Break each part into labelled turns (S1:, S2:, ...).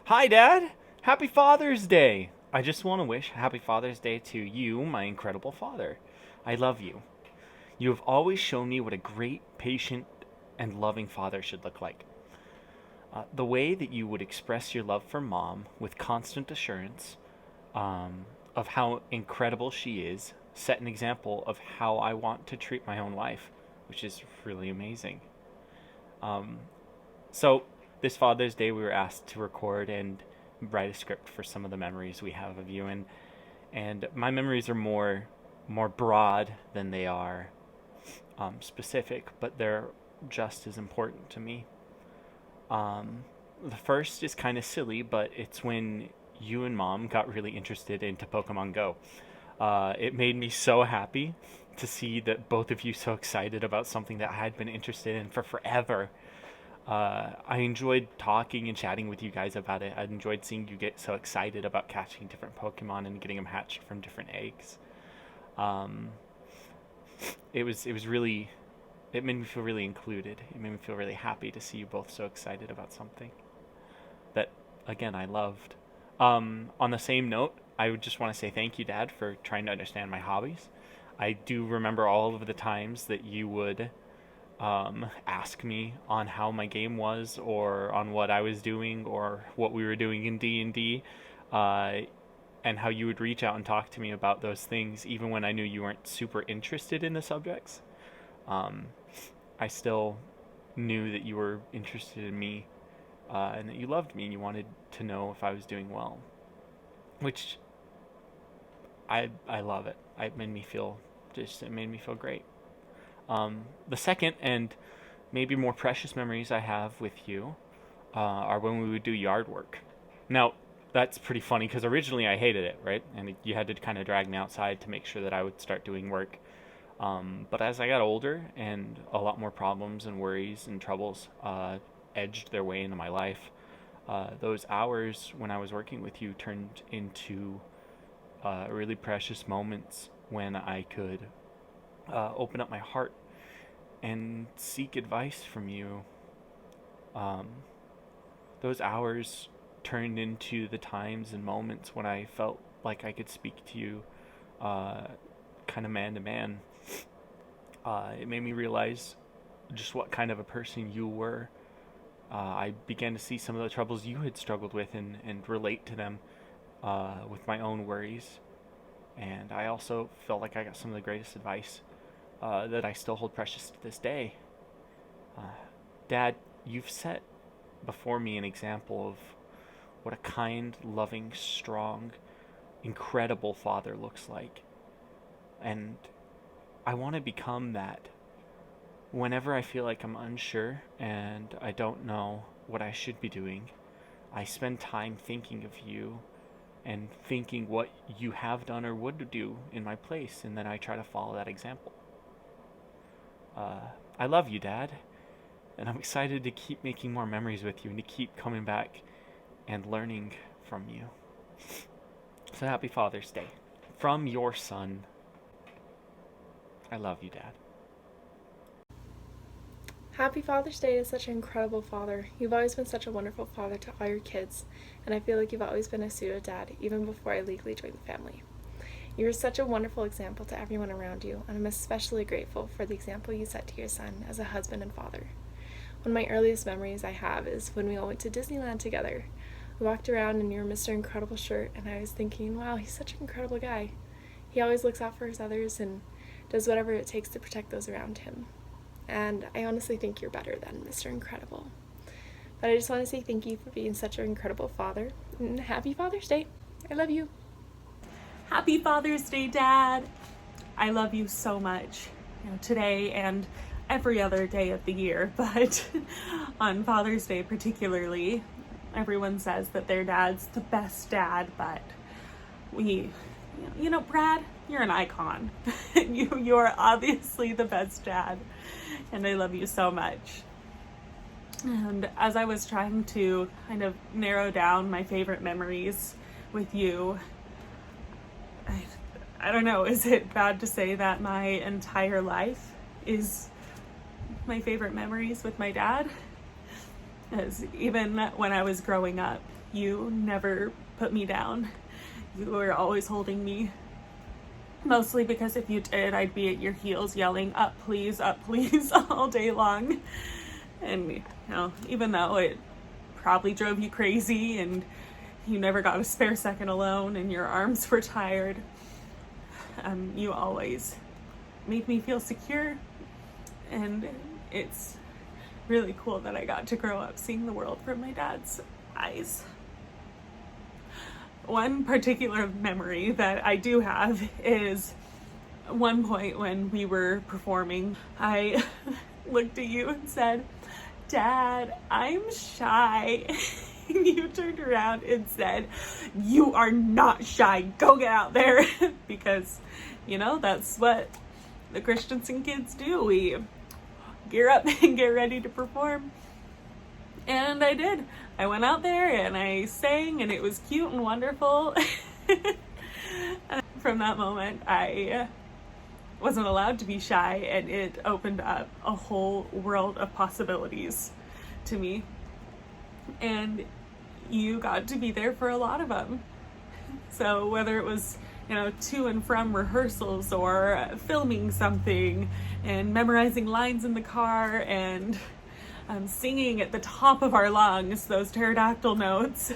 S1: Hi, Dad! Happy Father's Day! I just want to wish Happy Father's Day to you, my incredible father. I love you. You have always shown me what a great, patient, and loving father should look like. The way that you would express your love for Mom with constant assurance of how incredible she is set an example of how I want to treat my own life, which is really amazing. Um, So, this Father's Day, we were asked to record and write a script for some of the memories we have of you, and my memories are more broad than they are specific, but they're just as important to me. The first is kind of silly, but it's when you and Mom got really interested into Pokemon Go. It made me so happy to see that both of you so excited about something that I had been interested in for forever. I enjoyed talking and chatting with you guys about it. I enjoyed seeing you get so excited about catching different Pokemon and getting them hatched from different eggs. Um, it was really, it made me feel really included. It made me feel really happy to see you both so excited about something that, again, I loved. On the same note, I would just want to say thank you, Dad, for trying to understand my hobbies. I do remember all of the times that you would ask me on how my game was, or on what I was doing, or what we were doing in D&D, uh, and how you would reach out and talk to me about those things, even when I knew you weren't super interested in the subjects. Um, I still knew that you were interested in me, and that you loved me, and you wanted to know if I was doing well, which I love it. It made me feel great. The second and maybe more precious memories I have with you are when we would do yard work. Now, that's pretty funny because originally I hated it, right? And you had to kind of drag me outside to make sure that I would start doing work. But as I got older and a lot more problems and worries and troubles edged their way into my life, those hours when I was working with you turned into really precious moments when I could open up my heart and seek advice from you. Um, those hours turned into the times and moments when I felt like I could speak to you uh, kind of man to man. It made me realize just what kind of a person you were. I began to see some of the troubles you had struggled with, and relate to them with my own worries. And I also felt like I got some of the greatest advice that I still hold precious to this day. Uh, Dad, you've set before me an example of what a kind, loving, strong, incredible father looks like. And I want to become that. Whenever I feel like I'm unsure and I don't know what I should be doing, I spend time thinking of you and thinking what you have done or would do in my place, and then I try to follow that example. Uh, I love you, Dad, and I'm excited to keep making more memories with you and to keep coming back and learning from you. So happy Father's Day. From your son. I love you, Dad.
S2: Happy Father's Day to such an incredible father. You've always been such a wonderful father to all your kids, and I feel like you've always been a pseudo dad, even before I legally joined the family. You're such a wonderful example to everyone around you, and I'm especially grateful for the example you set to your son as a husband and father. One of my earliest memories I have is when we all went to Disneyland together. We walked around in your Mr. Incredible shirt, and I was thinking, wow, he's such an incredible guy. He always looks out for his others and does whatever it takes to protect those around him. And I honestly think you're better than Mr. Incredible. But I just want to say thank you for being such an incredible father, and happy Father's Day. I love you.
S3: Happy Father's Day, Dad. I love you so much. Today and every other day of the year, but on Father's Day particularly, everyone says that their dad's the best dad, but Brad, you're an icon. You're obviously the best dad, and I love you so much. And as I was trying to kind of narrow down my favorite memories with you, I don't know, is it bad to say that my entire life is my favorite memories with my dad? As even when I was growing up, You never put me down. You were always holding me. Mostly because if you did, I'd be at your heels yelling, up please, all day long. And, you know, even though it probably drove you crazy and you never got a spare second alone and your arms were tired, you always made me feel secure. And it's really cool that I got to grow up seeing the world from my dad's eyes. One particular memory that I do have is one point when we were performing, I looked at you and said, "Dad, I'm shy." And you turned around and said, "You are not shy, go get out there." Because, you know, that's what the Christensen kids do. We gear up and get ready to perform. And I did. I went out there and I sang, and it was cute and wonderful. And from that moment, I wasn't allowed to be shy, and it opened up a whole world of possibilities to me. And you got to be there for a lot of them. So whether it was, you know, to and from rehearsals or filming something and memorizing lines in the car and singing at the top of our lungs those pterodactyl notes,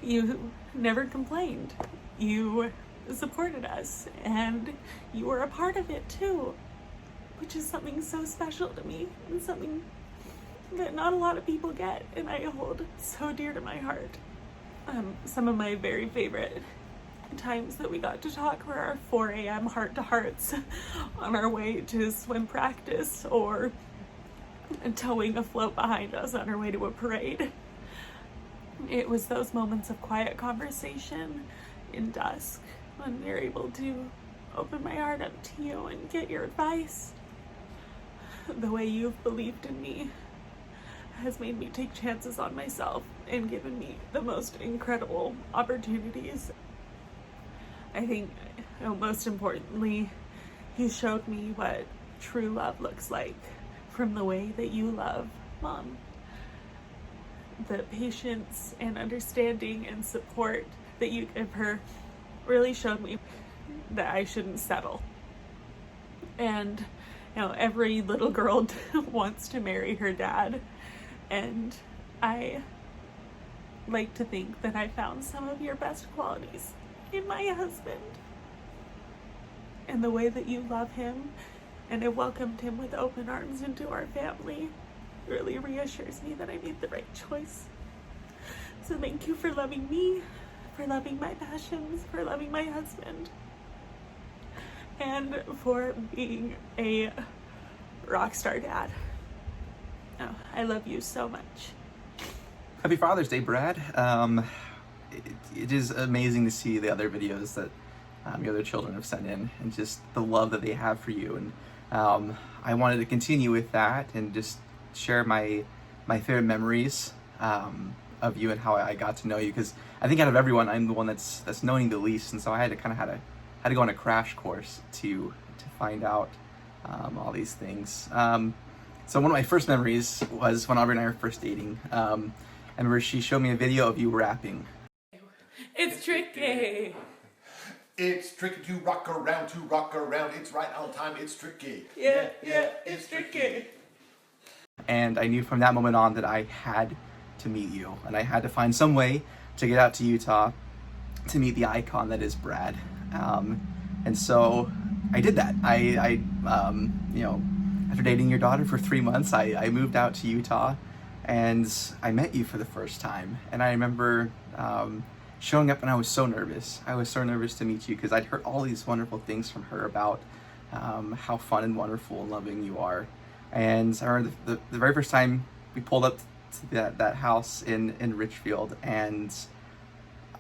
S3: you never complained. You supported us, and you were a part of it too, which is something so special to me and something that not a lot of people get, and I hold so dear to my heart. Some of my very favorite times that we got to talk were our 4 a.m. heart-to-hearts on our way to swim practice, or towing a float behind us on our way to a parade. It was those moments of quiet conversation in dusk when we were able to open my heart up to you and get your advice. The way you've believed in me has made me take chances on myself and given me the most incredible opportunities. I think, you know, most importantly, you showed me what true love looks like from the way that you love Mom. The patience and understanding and support that you give her really showed me that I shouldn't settle. And, you know, every little girl wants to marry her dad, and I like to think that I found some of your best qualities in my husband. And the way that you love him and have welcomed him with open arms into our family really reassures me that I made the right choice. So thank you for loving me, for loving my passions, for loving my husband, and for being a rock star dad. Oh, I love you so much.
S4: Happy Father's Day, Brad. It is amazing to see the other videos that your other children have sent in, and just the love that they have for you. And I wanted to continue with that and just share my favorite memories of you and how I got to know you, because I think out of everyone, I'm the one that's known you the least, and so I had to kind of had to go on a crash course to find out all these things. So one of my first memories was when Aubrey and I were first dating, and where she showed me a video of you rapping.
S3: It's tricky.
S5: It's tricky to rock around, it's right on time, it's tricky.
S3: Yeah, it's tricky.
S4: And I knew from that moment on that I had to meet you, and I had to find some way to get out to Utah to meet the icon that is Brad. And so I did that. I you know, after dating your daughter for 3 months, I moved out to Utah, and I met you for the first time. And I remember showing up, and I was so nervous. I was so nervous to meet you because I'd heard all these wonderful things from her about how fun and wonderful and loving you are. And I remember the very first time we pulled up to that house in Richfield, and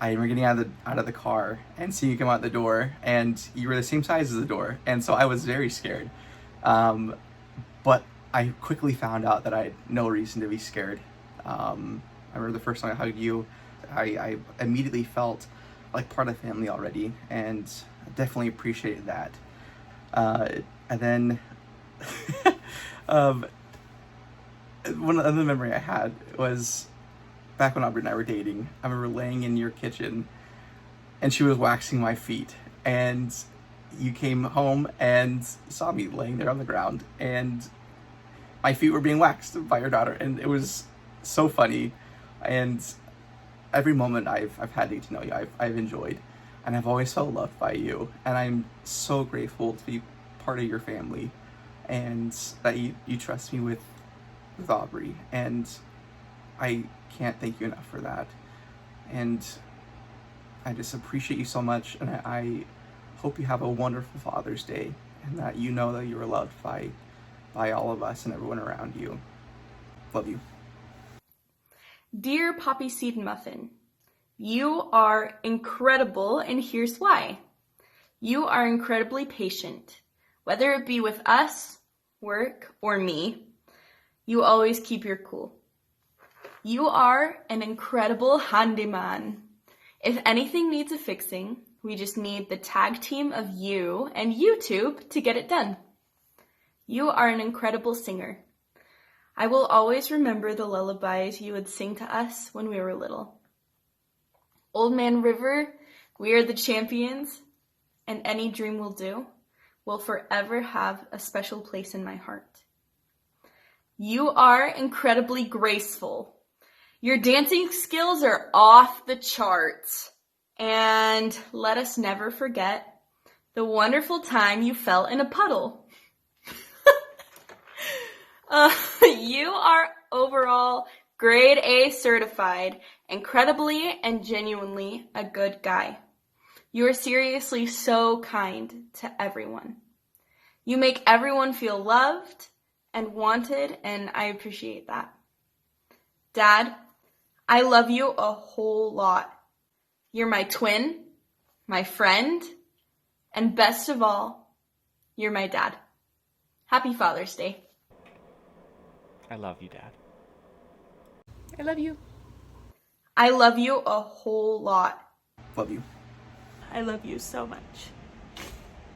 S4: I remember getting out of the car and seeing you come out the door, and you were the same size as the door, and so I was very scared. But I quickly found out that I had no reason to be scared. I remember the first time I hugged you, I immediately felt like part of the family already, and I definitely appreciated that. And then one other memory I had was back when Aubrey and I were dating, I remember laying in your kitchen and she was waxing my feet, and you came home and saw me laying there on the ground, and my feet were being waxed by your daughter, and it was so funny. And every moment I've had to know you, I've enjoyed, and I've always felt loved by you, and I'm so grateful to be part of your family, and that you trust me with Aubrey, and I can't thank you enough for that. And I just appreciate you so much, and I hope you have a wonderful Father's Day, and that you know that you're loved by all of us and everyone around you. Love you.
S6: Dear Poppy Seed Muffin, you are incredible, and here's why. You are incredibly patient. Whether it be with us, work, or me, you always keep your cool. You are an incredible handyman. If anything needs a fixing, we just need the tag team of you and YouTube to get it done. You are an incredible singer. I will always remember the lullabies you would sing to us when we were little. Old Man River, We Are the Champions, and Any Dream Will Do will forever have a special place in my heart. You are incredibly graceful. Your dancing skills are off the charts. And let us never forget the wonderful time you fell in a puddle. You are overall grade A certified, incredibly and genuinely a good guy. You are seriously so kind to everyone. You make everyone feel loved and wanted, and I appreciate that. Dad, I love you a whole lot. You're my twin, my friend, and best of all, you're my dad. Happy Father's Day.
S1: I love you, Dad.
S2: I love you.
S6: I love you a whole lot.
S4: Love you.
S3: I love you so much.